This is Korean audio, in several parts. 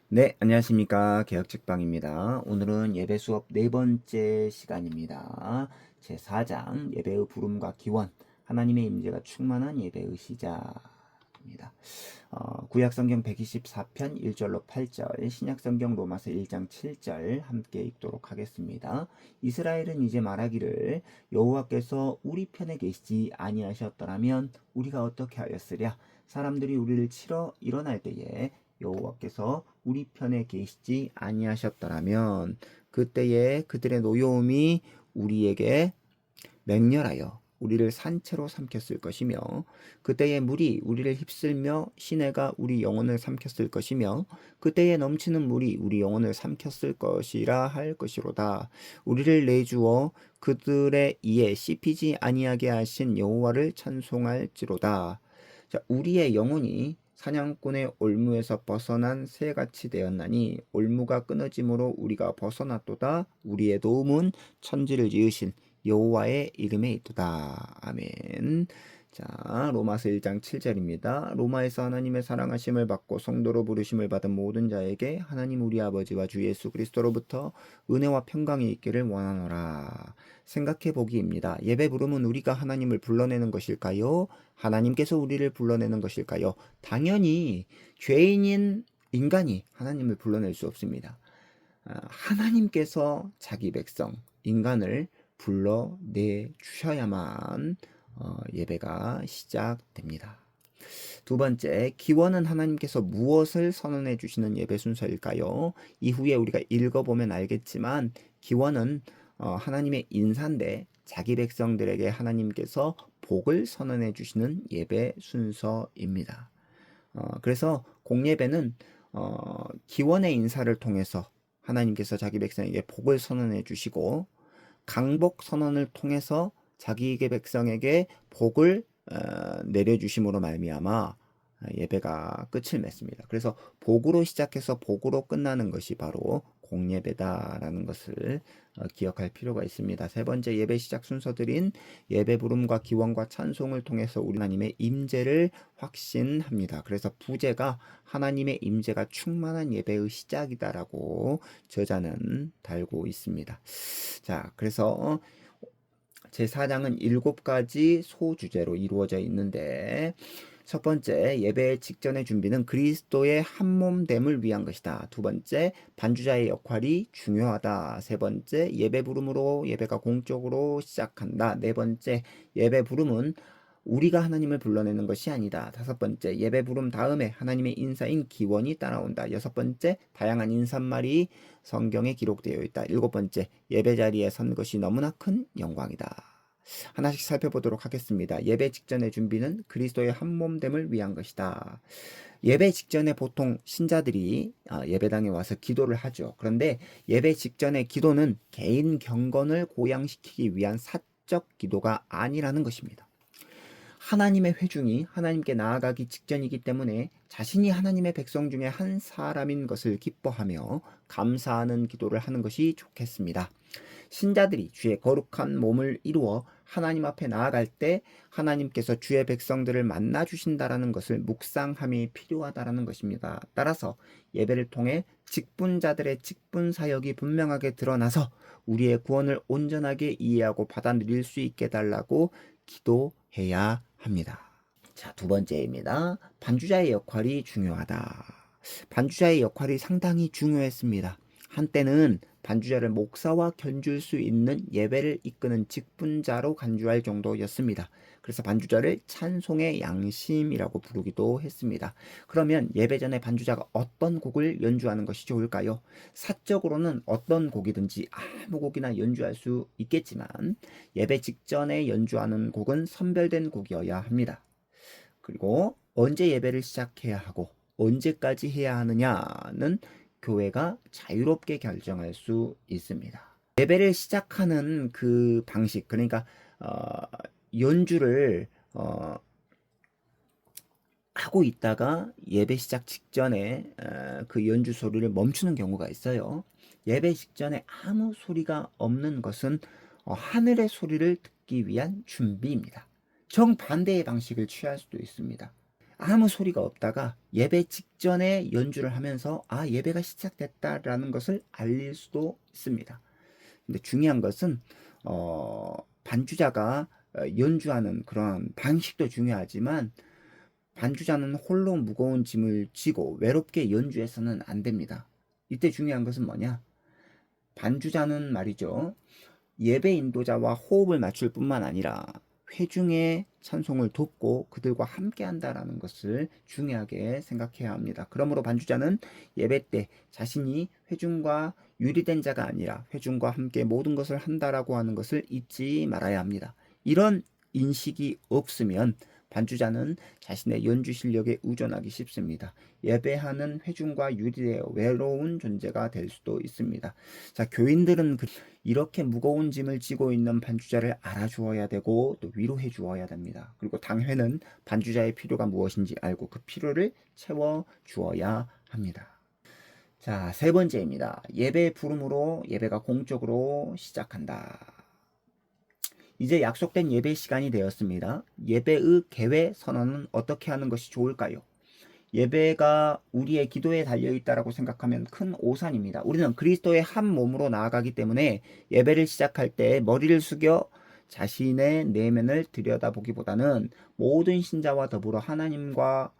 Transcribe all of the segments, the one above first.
네, 안녕하십니까. 개혁책방입니다. 오늘은 예배 수업 네 번째 시간입니다. 제 4장 예배의 부름과 기원, 하나님의 임재가 충만한 예배의 시작입니다. 구약성경 124편 1절로 8절, 신약성경 로마서 1장 7절 함께 읽도록 하겠습니다. 이스라엘은 이제 말하기를 여호와께서 우리 편에 계시지 아니하셨더라면 우리가 어떻게 하였으랴. 사람들이 우리를 치러 일어날 때에 여호와께서 우리 편에 계시지 아니하셨더라면 그때에 그들의 노여움이 우리에게 맹렬하여 우리를 산채로 삼켰을 것이며 그때의 물이 우리를 휩쓸며 시내가 우리 영혼을 삼켰을 것이며 그때에 넘치는 물이 우리 영혼을 삼켰을 것이라 할 것이로다. 우리를 내주어 그들의 이에 씹히지 아니하게 하신 여호와를 찬송할지로다. 자, 우리의 영혼이 사냥꾼의 올무에서 벗어난 새같이 되었나니 올무가 끊어짐으로 우리가 벗어났도다. 우리의 도움은 천지를 지으신 여호와의 이름에 있도다. 아멘. 자, 로마서 1장 7절입니다. 로마에서 하나님의 사랑하심을 받고 성도로 부르심을 받은 모든 자에게 하나님 우리 아버지와 주 예수 그리스도로부터 은혜와 평강이 있기를 원하노라. 생각해 보기입니다. 예배 부름은 우리가 하나님을 불러내는 것일까요? 하나님께서 우리를 불러내는 것일까요? 당연히 죄인인 인간이 하나님을 불러낼 수 없습니다. 하나님께서 자기 백성, 인간을 불러내 주셔야만 예배가 시작됩니다. 두 번째, 기원은 하나님께서 무엇을 선언해 주시는 예배 순서일까요? 이후에 우리가 읽어보면 알겠지만 기원은 하나님의 인사인데 자기 백성들에게 하나님께서 복을 선언해 주시는 예배 순서입니다. 그래서 공예배는 기원의 인사를 통해서 하나님께서 자기 백성에게 복을 선언해 주시고 강복 선언을 통해서 자기 백성에게 복을 내려주심으로 말미암아 예배가 끝을 맺습니다. 그래서 복으로 시작해서 복으로 끝나는 것이 바로 공예배다라는 것을 기억할 필요가 있습니다. 세 번째 예배 시작 순서들인 예배 부름과 기원과 찬송을 통해서 우리 하나님의 임재를 확신합니다. 그래서 부제가 하나님의 임재가 충만한 예배의 시작이다라고 저자는 달고 있습니다. 자, 그래서 제4장은 7가지 소주제로 이루어져 있는데 첫 번째, 예배 직전의 준비는 그리스도의 한몸됨을 위한 것이다. 두 번째, 반주자의 역할이 중요하다. 세 번째, 예배 부름으로 예배가 공적으로 시작한다. 네 번째, 예배 부름은 우리가 하나님을 불러내는 것이 아니다. 다섯 번째, 예배 부름 다음에 하나님의 인사인 기원이 따라온다. 여섯 번째, 다양한 인사말이 성경에 기록되어 있다. 일곱 번째, 예배 자리에 선 것이 너무나 큰 영광이다. 하나씩 살펴보도록 하겠습니다. 예배 직전의 준비는 그리스도의 한몸됨을 위한 것이다. 예배 직전에 보통 신자들이 예배당에 와서 기도를 하죠. 그런데 예배 직전의 기도는 개인 경건을 고양시키기 위한 사적 기도가 아니라는 것입니다. 하나님의 회중이 하나님께 나아가기 직전이기 때문에 자신이 하나님의 백성 중에 한 사람인 것을 기뻐하며 감사하는 기도를 하는 것이 좋겠습니다. 신자들이 주의 거룩한 몸을 이루어 하나님 앞에 나아갈 때 하나님께서 주의 백성들을 만나 주신다라는 것을 묵상함이 필요하다라는 것입니다. 따라서 예배를 통해 직분자들의 직분 사역이 분명하게 드러나서 우리의 구원을 온전하게 이해하고 받아들일 수 있게 달라고 기도해야 합니다. 자, 두 번째입니다. 반주자의 역할이 중요하다. 반주자의 역할이 상당히 중요했습니다. 한때는 반주자를 목사와 견줄 수 있는 예배를 이끄는 직분자로 간주할 정도였습니다. 그래서 반주자를 찬송의 양심이라고 부르기도 했습니다. 그러면 예배 전에 반주자가 어떤 곡을 연주하는 것이 좋을까요? 사적으로는 어떤 곡이든지 아무 곡이나 연주할 수 있겠지만 예배 직전에 연주하는 곡은 선별된 곡이어야 합니다. 그리고 언제 예배를 시작해야 하고 언제까지 해야 하느냐는 교회가 자유롭게 결정할 수 있습니다. 예배를 시작하는 그 방식, 그러니까 연주를 하고 있다가 예배 시작 직전에 그 연주 소리를 멈추는 경우가 있어요. 예배 직전에 아무 소리가 없는 것은 하늘의 소리를 듣기 위한 준비입니다. 정반대의 방식을 취할 수도 있습니다. 아무 소리가 없다가 예배 직전에 연주를 하면서 예배가 시작됐다라는 것을 알릴 수도 있습니다. 근데 중요한 것은 반주자가 연주하는 그런 방식도 중요하지만 반주자는 홀로 무거운 짐을 지고 외롭게 연주해서는 안 됩니다. 이때 중요한 것은 뭐냐? 반주자는 말이죠. 예배 인도자와 호흡을 맞출 뿐만 아니라 회중의 찬송을 돕고 그들과 함께 한다라는 것을 중요하게 생각해야 합니다. 그러므로 반주자는 예배 때 자신이 회중과 유리된 자가 아니라 회중과 함께 모든 것을 한다라고 하는 것을 잊지 말아야 합니다. 이런 인식이 없으면 반주자는 자신의 연주 실력에 의존하기 쉽습니다. 예배하는 회중과 유리되어 외로운 존재가 될 수도 있습니다. 자, 교인들은 이렇게 무거운 짐을 지고 있는 반주자를 알아주어야 되고 또 위로해 주어야 됩니다. 그리고 당회는 반주자의 필요가 무엇인지 알고 그 필요를 채워 주어야 합니다. 자, 세 번째입니다. 예배 부름으로 예배가 공적으로 시작한다. 이제 약속된 예배 시간이 되었습니다. 예배의 개회 선언은 어떻게 하는 것이 좋을까요? 예배가 우리의 기도에 달려있다라고 생각하면 큰 오산입니다. 우리는 그리스도의 한 몸으로 나아가기 때문에 예배를 시작할 때 머리를 숙여 자신의 내면을 들여다보기보다는 모든 신자와 더불어 하나님과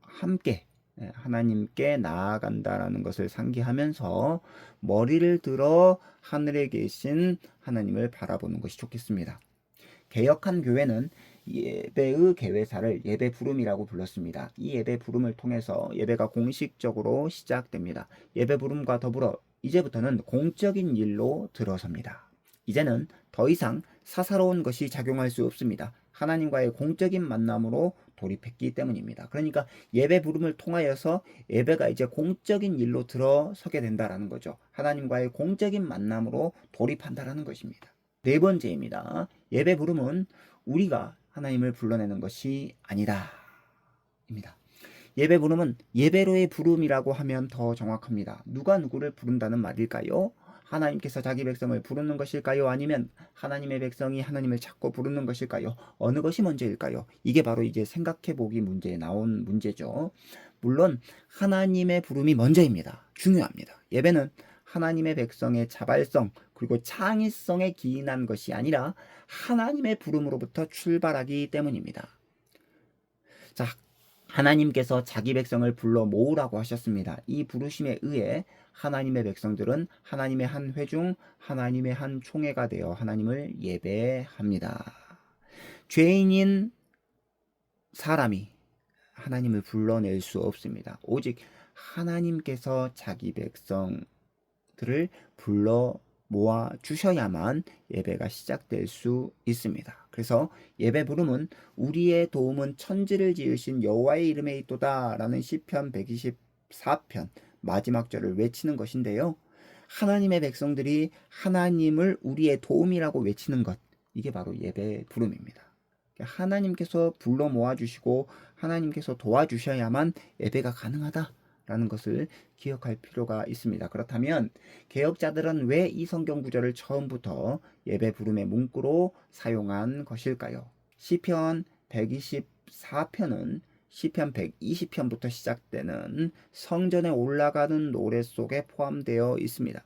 함께 하나님께 나아간다라는 것을 상기하면서 머리를 들어 하늘에 계신 하나님을 바라보는 것이 좋겠습니다. 개역한 교회는 예배의 개회사를 예배 부름이라고 불렀습니다. 이 예배 부름을 통해서 예배가 공식적으로 시작됩니다. 예배 부름과 더불어 이제부터는 공적인 일로 들어섭니다. 이제는 더 이상 사사로운 것이 작용할 수 없습니다. 하나님과의 공적인 만남으로 돌입했기 때문입니다. 그러니까 예배 부름을 통하여서 예배가 이제 공적인 일로 들어서게 된다라는 거죠. 하나님과의 공적인 만남으로 돌입한다라는 것입니다. 네 번째입니다. 예배 부름은 우리가 하나님을 불러내는 것이 아니다. 입니다. 예배 부름은 예배로의 부름이라고 하면 더 정확합니다. 누가 누구를 부른다는 말일까요? 하나님께서 자기 백성을 부르는 것일까요? 아니면 하나님의 백성이 하나님을 찾고 부르는 것일까요? 어느 것이 먼저일까요? 이게 바로 이제 생각해보기 문제에 나온 문제죠. 물론 하나님의 부름이 먼저입니다. 중요합니다. 예배는 하나님의 백성의 자발성 그리고 창의성에 기인한 것이 아니라 하나님의 부름으로부터 출발하기 때문입니다. 자, 하나님께서 자기 백성을 불러 모으라고 하셨습니다. 이 부르심에 의해 하나님의 백성들은 하나님의 한 회중, 하나님의 한 총회가 되어 하나님을 예배합니다. 죄인인 사람이 하나님을 불러낼 수 없습니다. 오직 하나님께서 자기 백성들을 불러 모아 주셔야만 예배가 시작될 수 있습니다. 그래서 예배 부름은 우리의 도움은 천지를 지으신 여호와의 이름에 있도다 라는 시편 124편 마지막 절을 외치는 것인데요. 하나님의 백성들이 하나님을 우리의 도움이라고 외치는 것, 이게 바로 예배 부름입니다. 하나님께서 불러 모아주시고 하나님께서 도와주셔야만 예배가 가능하다라는 것을 기억할 필요가 있습니다. 그렇다면 개혁자들은 왜 이 성경 구절을 처음부터 예배 부름의 문구로 사용한 것일까요? 시편 124편은 시편 120편부터 시작되는 성전에 올라가는 노래 속에 포함되어 있습니다.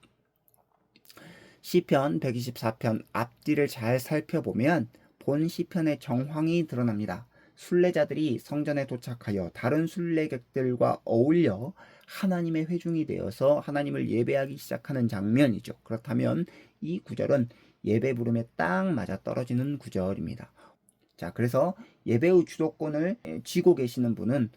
시편 124편 앞뒤를 잘 살펴보면 본 시편의 정황이 드러납니다. 순례자들이 성전에 도착하여 다른 순례객들과 어울려 하나님의 회중이 되어서 하나님을 예배하기 시작하는 장면이죠. 그렇다면 이 구절은 예배 부름에 딱 맞아 떨어지는 구절입니다. 자, 그래서 예배의 주도권을 쥐고 계시는 분은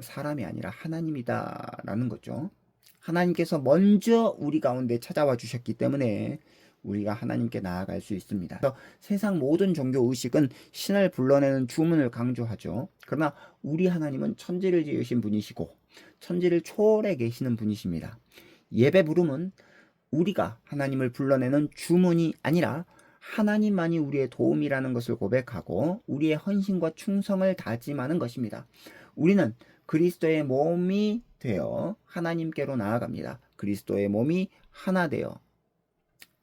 사람이 아니라 하나님이다라는 거죠. 하나님께서 먼저 우리 가운데 찾아와 주셨기 때문에 우리가 하나님께 나아갈 수 있습니다. 그래서 세상 모든 종교 의식은 신을 불러내는 주문을 강조하죠. 그러나 우리 하나님은 천지를 지으신 분이시고 천지를 초월해 계시는 분이십니다. 예배 부름은 우리가 하나님을 불러내는 주문이 아니라 하나님만이 우리의 도움이라는 것을 고백하고 우리의 헌신과 충성을 다짐하는 것입니다. 우리는 그리스도의 몸이 되어 하나님께로 나아갑니다. 그리스도의 몸이 하나 되어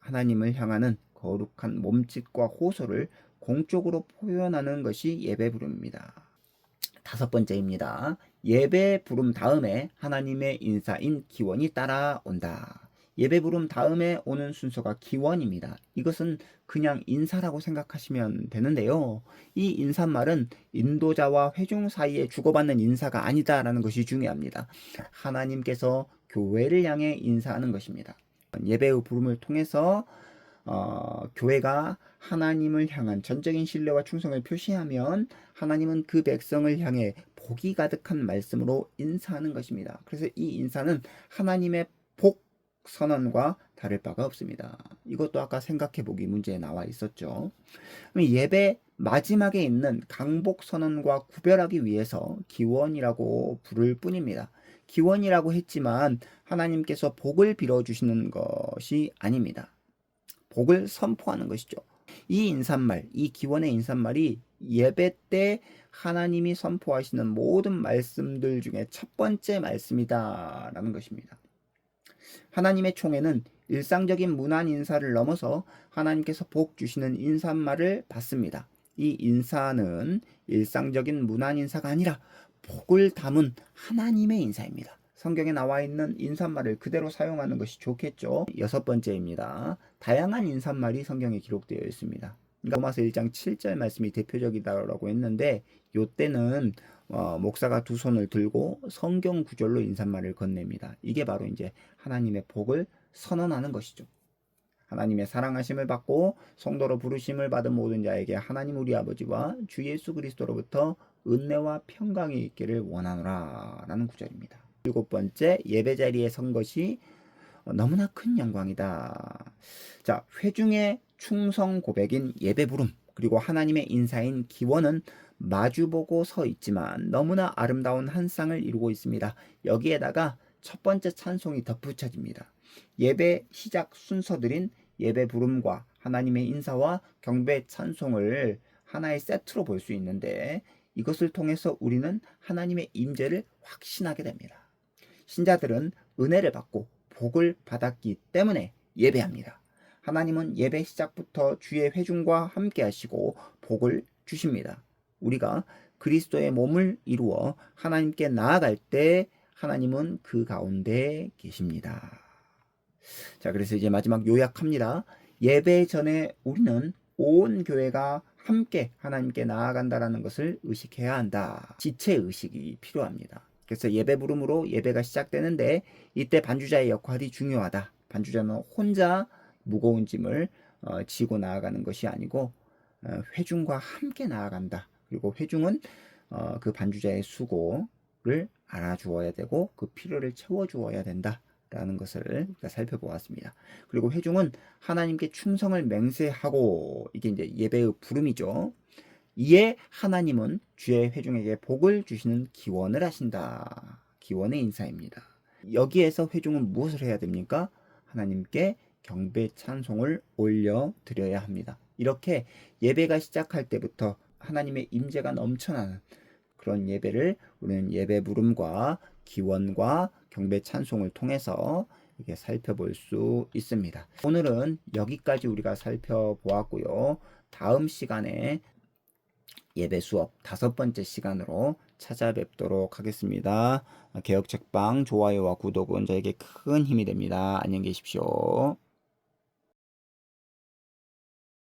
하나님을 향하는 거룩한 몸짓과 호소를 공적으로 표현하는 것이 예배 부름입니다. 다섯 번째입니다. 예배 부름 다음에 하나님의 인사인 기원이 따라온다. 예배 부름 다음에 오는 순서가 기원입니다. 이것은 그냥 인사라고 생각하시면 되는데요. 이 인사말은 인도자와 회중 사이에 주고받는 인사가 아니다라는 것이 중요합니다. 하나님께서 교회를 향해 인사하는 것입니다. 예배의 부름을 통해서 교회가 하나님을 향한 전적인 신뢰와 충성을 표시하면 하나님은 그 백성을 향해 복이 가득한 말씀으로 인사하는 것입니다. 그래서 이 인사는 하나님의 복 선언과 다를 바가 없습니다. 이것도 아까 생각해 보기 문제에 나와 있었죠. 예배 마지막에 있는 강복 선언과 구별하기 위해서 기원이라고 부를 뿐입니다. 기원이라고 했지만 하나님께서 복을 빌어주시는 것이 아닙니다. 복을 선포하는 것이죠. 이 인사말, 이 기원의 인사말이 예배 때 하나님이 선포하시는 모든 말씀들 중에 첫 번째 말씀이다라는 것입니다. 하나님의 총회는 일상적인 문안 인사를 넘어서 하나님께서 복 주시는 인사말을 받습니다. 이 인사는 일상적인 문안 인사가 아니라 복을 담은 하나님의 인사입니다. 성경에 나와 있는 인사말을 그대로 사용하는 것이 좋겠죠. 여섯 번째입니다. 다양한 인사말이 성경에 기록되어 있습니다. 로마서 1장 7절 말씀이 대표적이다라고 했는데 이때는 목사가 두 손을 들고 성경 구절로 인사말을 건넵니다. 이게 바로 이제 하나님의 복을 선언하는 것이죠. 하나님의 사랑하심을 받고 성도로 부르심을 받은 모든 자에게 하나님 우리 아버지와 주 예수 그리스도로부터 은혜와 평강이 있기를 원하노라 라는 구절입니다. 일곱 번째, 예배 자리에 선 것이 너무나 큰 영광이다. 자, 회중의 충성 고백인 예배 부름 그리고 하나님의 인사인 기원은 마주보고 서 있지만 너무나 아름다운 한 쌍을 이루고 있습니다. 여기에다가 첫 번째 찬송이 덧붙여집니다. 예배 시작 순서들인 예배 부름과 하나님의 인사와 경배 찬송을 하나의 세트로 볼 수 있는데 이것을 통해서 우리는 하나님의 임재를 확신하게 됩니다. 신자들은 은혜를 받고 복을 받았기 때문에 예배합니다. 하나님은 예배 시작부터 주의 회중과 함께 하시고 복을 주십니다. 우리가 그리스도의 몸을 이루어 하나님께 나아갈 때 하나님은 그 가운데 계십니다. 자, 그래서 이제 마지막 요약합니다. 예배 전에 우리는 온 교회가 함께 하나님께 나아간다라는 것을 의식해야 한다. 지체의식이 필요합니다. 그래서 예배 부름으로 예배가 시작되는데 이때 반주자의 역할이 중요하다. 반주자는 혼자 무거운 짐을 지고 나아가는 것이 아니고 회중과 함께 나아간다. 그리고 회중은 그 반주자의 수고를 알아주어야 되고 그 필요를 채워주어야 된다. 라는 것을 살펴보았습니다. 그리고 회중은 하나님께 충성을 맹세하고 이게 이제 예배의 부름이죠. 이에 하나님은 주의 회중에게 복을 주시는 기원을 하신다. 기원의 인사입니다. 여기에서 회중은 무엇을 해야 됩니까? 하나님께 경배 찬송을 올려드려야 합니다. 이렇게 예배가 시작할 때부터 하나님의 임재가 넘쳐나는 그런 예배를 우리는 예배 부름과 기원과 경배 찬송을 통해서 이렇게 살펴볼 수 있습니다. 오늘은 여기까지 우리가 살펴보았고요. 다음 시간에 예배 수업 다섯 번째 시간으로 찾아뵙도록 하겠습니다. 개혁책방 좋아요와 구독은 저에게 큰 힘이 됩니다. 안녕히 계십시오.